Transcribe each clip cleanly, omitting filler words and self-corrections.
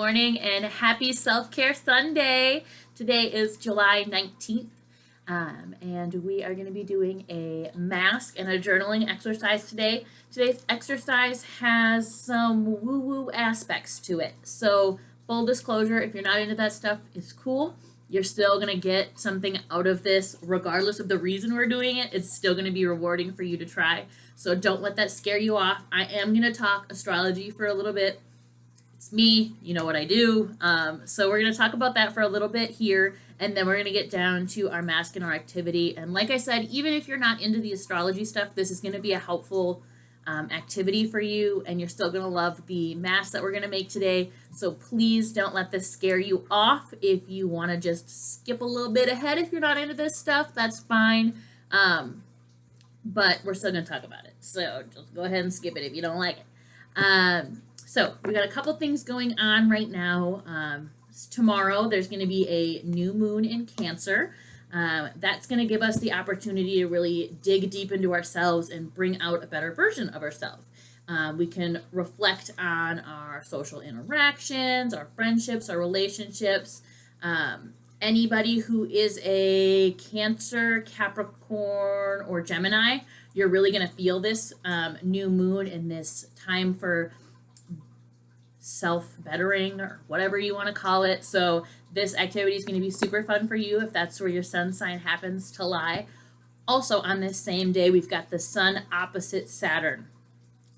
morning and happy Self-Care Sunday. Today is July 19th, and we are going to be doing a mask and a journaling exercise today. Today's exercise has some woo-woo aspects to it. So, full disclosure, if you're not into that stuff, it's cool. You're still going to get something out of this regardless of the reason we're doing it. It's still going to be rewarding for you to try. So don't let that scare you off. I am going to talk astrology for a little bit. It's me, you know what I do. So we're going to talk about that for a little bit here, and then we're going to get down to our mask and our activity. And like I said, even if you're not into the astrology stuff, this is going to be a helpful activity for you, and you're still going to love the mask that we're going to make today. So please don't let this scare you off. If you want to just skip a little bit ahead if you're not into this stuff, that's fine. But we're still going to talk about it. So just go ahead and skip it if you don't like it. So we got a couple things going on right now. Tomorrow there's going to be a new moon in Cancer. That's going to give us the opportunity to really dig deep into ourselves and bring out a better version of ourselves. We can reflect on our social interactions, our friendships, our relationships. Anybody who is a Cancer, Capricorn, or Gemini, you're really going to feel this new moon in this time for self-bettering or whatever you want to call it. So this activity is going to be super fun for you if that's where your sun sign happens to lie. Also on this same day, we've got the sun opposite Saturn.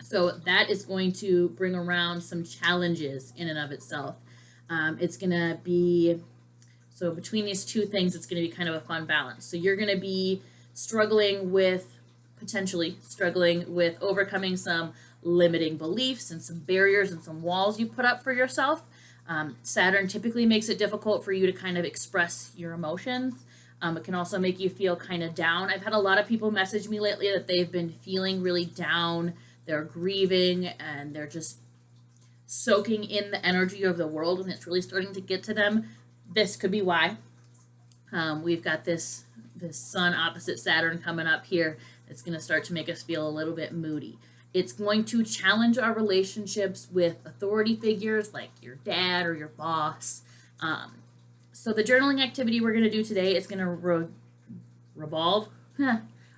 So that is going to bring around some challenges in and of itself. It's going to be, so between these two things, it's going to be kind of a fun balance. So you're going to be potentially struggling with overcoming some limiting beliefs and some barriers and some walls you put up for yourself. Saturn typically makes it difficult for you to kind of express your emotions. It can also make you feel kind of down. I've had a lot of people message me lately that they've been feeling really down. They're grieving and they're just soaking in the energy of the world, and it's really starting to get to them. This could be why. We've got this sun opposite Saturn coming up here. It's going to start to make us feel a little bit moody. It's going to challenge our relationships with authority figures like your dad or your boss. So the journaling activity we're going to do today is going to revolve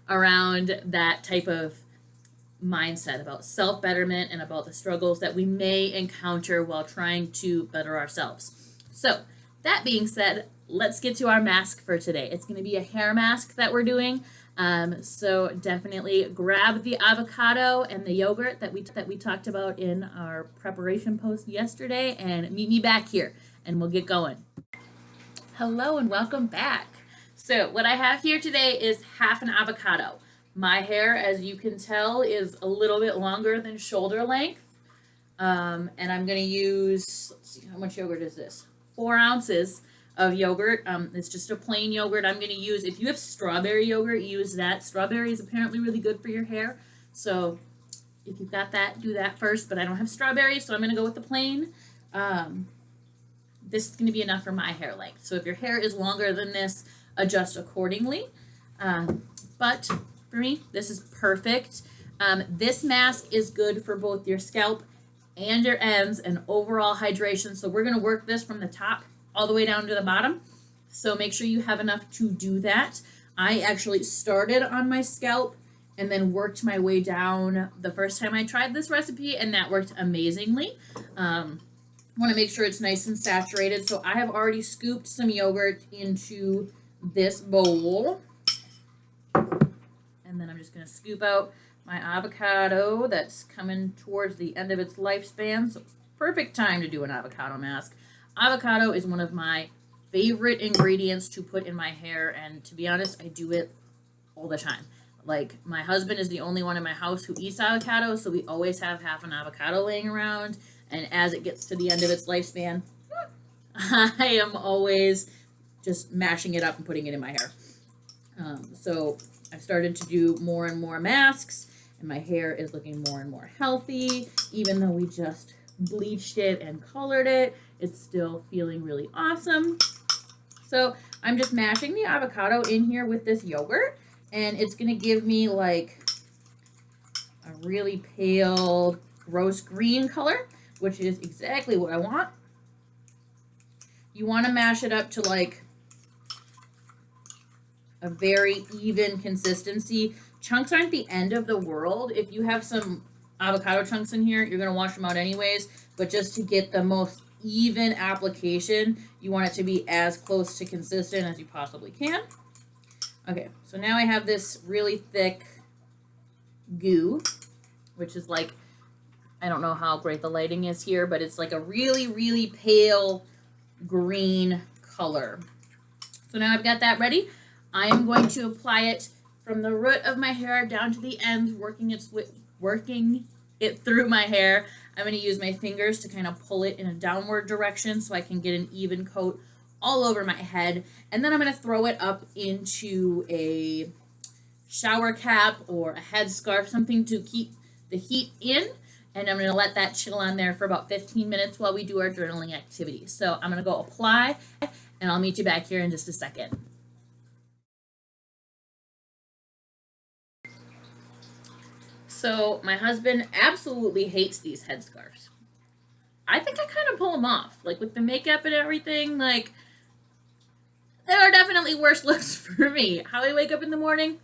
around that type of mindset about self-betterment and about the struggles that we may encounter while trying to better ourselves. So that being said, let's get to our mask for today. It's going to be a hair mask that we're doing. So definitely grab the avocado and the yogurt that we talked about in our preparation post yesterday, and meet me back here and we'll get going. Hello and welcome back. So what I have here today is half an avocado. My hair, as you can tell, is a little bit longer than shoulder length. And I'm going to use, let's see, how much yogurt is this? 4 ounces of yogurt. It's just a plain yogurt. I'm going to use, if you have strawberry yogurt, use that. Strawberry is apparently really good for your hair. So if you've got that, do that first. But I don't have strawberry, so I'm going to go with the plain. This is going to be enough for my hair length. So if your hair is longer than this, adjust accordingly. But for me, this is perfect. This mask is good for both your scalp and your ends and overall hydration. So we're going to work this from the top all the way down to the bottom. So make sure you have enough to do that. I actually started on my scalp and then worked my way down the first time I tried this recipe, and that worked amazingly. I want to make sure it's nice and saturated. So I have already scooped some yogurt into this bowl. And then I'm just going to scoop out my avocado that's coming towards the end of its lifespan. So it's perfect time to do an avocado mask. Avocado is one of my favorite ingredients to put in my hair, and to be honest, I do it all the time. Like, my husband is the only one in my house who eats avocado, so we always have half an avocado laying around, and as it gets to the end of its lifespan, I am always just mashing it up and putting it in my hair. So I've started to do more and more masks, and my hair is looking more and more healthy. Even though we just bleached it and colored it, it's still feeling really awesome. So I'm just mashing the avocado in here with this yogurt, and it's going to give me like a really pale gross green color, which is exactly what I want. You want to mash it up to like a very even consistency. Chunks aren't the end of the world. If you have some avocado chunks in here, you're going to wash them out anyways, but just to get the most even application, you want it to be as close to consistent as you possibly can. Okay, so now I have this really thick goo, which is like, I don't know how great the lighting is here, but it's like a really, really pale green color. So now I've got that ready. I am going to apply it from the root of my hair down to the end, working it through my hair. I'm going to use my fingers to kind of pull it in a downward direction so I can get an even coat all over my head. And then I'm going to throw it up into a shower cap or a headscarf, something to keep the heat in. And I'm going to let that chill on there for about 15 minutes while we do our journaling activity. So I'm going to go apply, and I'll meet you back here in just a second. So my husband absolutely hates these headscarves. I think I kind of pull them off, like with the makeup and everything. Like, there are definitely worse looks for me. How I wake up in the morning,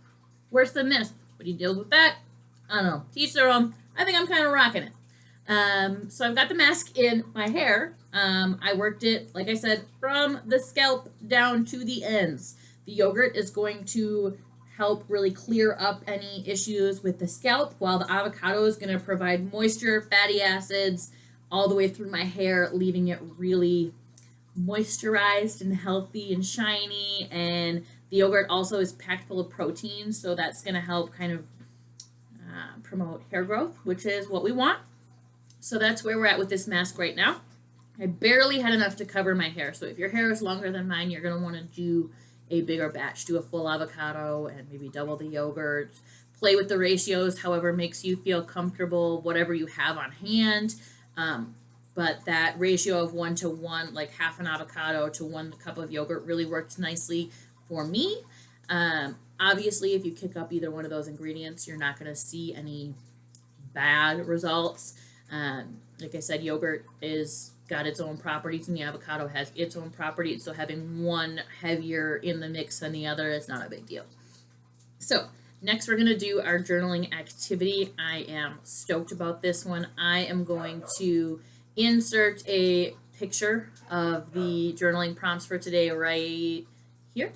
worse than this. But he deals with that. I don't know. Teach their own. I think I'm kind of rocking it. So I've got the mask in my hair. I worked it, like I said, from the scalp down to the ends. The yogurt is going to help really clear up any issues with the scalp, while the avocado is going to provide moisture, fatty acids, all the way through my hair, leaving it really moisturized and healthy and shiny. And the yogurt also is packed full of protein, so that's going to help kind of promote hair growth, which is what we want. So that's where we're at with this mask right now. I barely had enough to cover my hair, so if your hair is longer than mine, you're going to want to do a bigger batch. Do a full avocado and maybe double the yogurt. Play with the ratios, however makes you feel comfortable, whatever you have on hand. But that ratio of 1 to 1, like half an avocado to 1 cup of yogurt, really worked nicely for me. Obviously, if you kick up either one of those ingredients, you're not going to see any bad results. Like I said, yogurt is got its own properties and the avocado has its own properties. So having one heavier in the mix than the other is not a big deal. So next we're going to do our journaling activity. I am stoked about this one. I am going to insert a picture of the journaling prompts for today right here.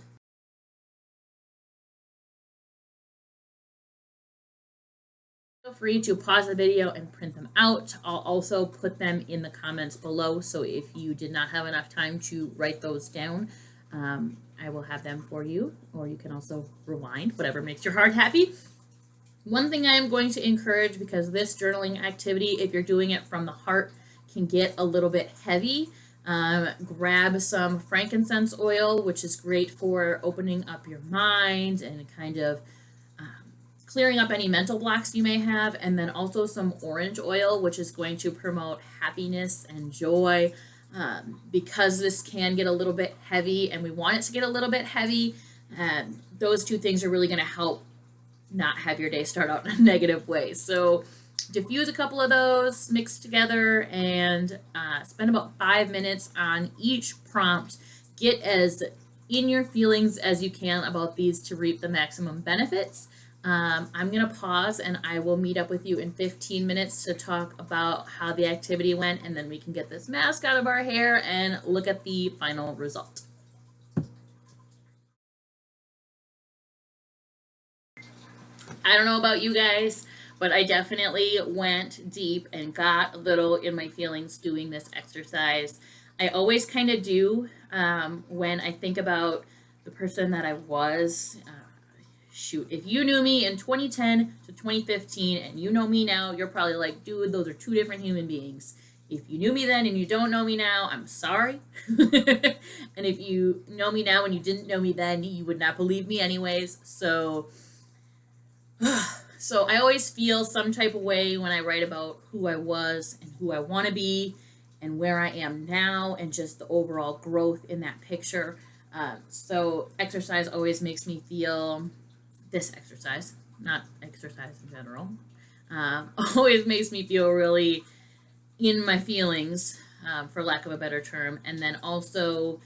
Feel free to pause the video and print them out. I'll also put them in the comments below, so if you did not have enough time to write those down, I will have them for you, or you can also rewind, whatever makes your heart happy. One thing I am going to encourage, because this journaling activity, if you're doing it from the heart, can get a little bit heavy. Grab some frankincense oil, which is great for opening up your mind and kind of clearing up any mental blocks you may have, and then also some orange oil, which is going to promote happiness and joy. Because this can get a little bit heavy, and we want it to get a little bit heavy, those two things are really going to help not have your day start out in a negative way. So diffuse a couple of those, mix together, and spend about 5 minutes on each prompt. Get as in your feelings as you can about these to reap the maximum benefits. I'm going to pause, and I will meet up with you in 15 minutes to talk about how the activity went, and then we can get this mask out of our hair and look at the final result. I don't know about you guys, but I definitely went deep and got a little in my feelings doing this exercise. I always kind of do when I think about the person that I was. Shoot, if you knew me in 2010 to 2015 and you know me now, you're probably like, dude, those are two different human beings. If you knew me then and you don't know me now, I'm sorry. And if you know me now and you didn't know me then, you would not believe me anyways. So I always feel some type of way when I write about who I was and who I want to be and where I am now and just the overall growth in that picture. So exercise always makes me feel, this exercise, not exercise in general, always makes me feel really in my feelings for lack of a better term. And then also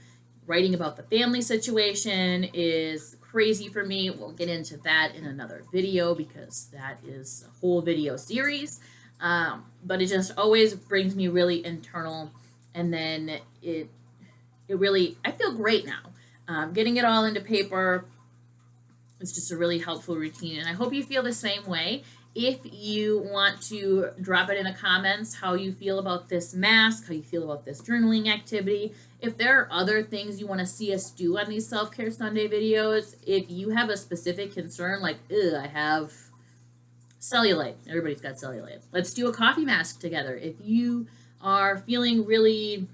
writing about the family situation is crazy for me. We'll get into that in another video because that is a whole video series. But it just always brings me really internal, and then it really, I feel great now. Getting it all into paper is just a really helpful routine, and I hope you feel the same way. If you want to drop it in the comments how you feel about this mask, how you feel about this journaling activity, if there are other things you want to see us do on these Self-Care Sunday videos, if you have a specific concern, like, I have cellulite. Everybody's got cellulite. Let's do a coffee mask together. If you are feeling really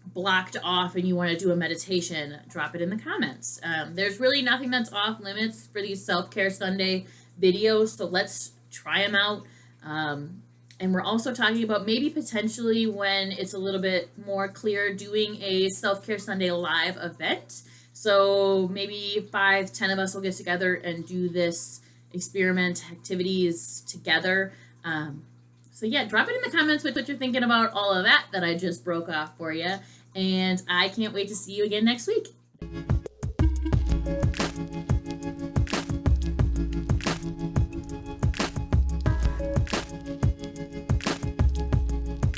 blocked off and you want to do a meditation, drop it in the comments. There's really nothing that's off limits for these Self-Care Sunday videos, so let's try them out. And we're also talking about maybe potentially, when it's a little bit more clear, doing a Self-Care Sunday live event. So maybe 5-10 of us will get together and do this experiment activities together. So yeah, drop it in the comments what you're thinking about all of that I just broke off for you. And I can't wait to see you again next week.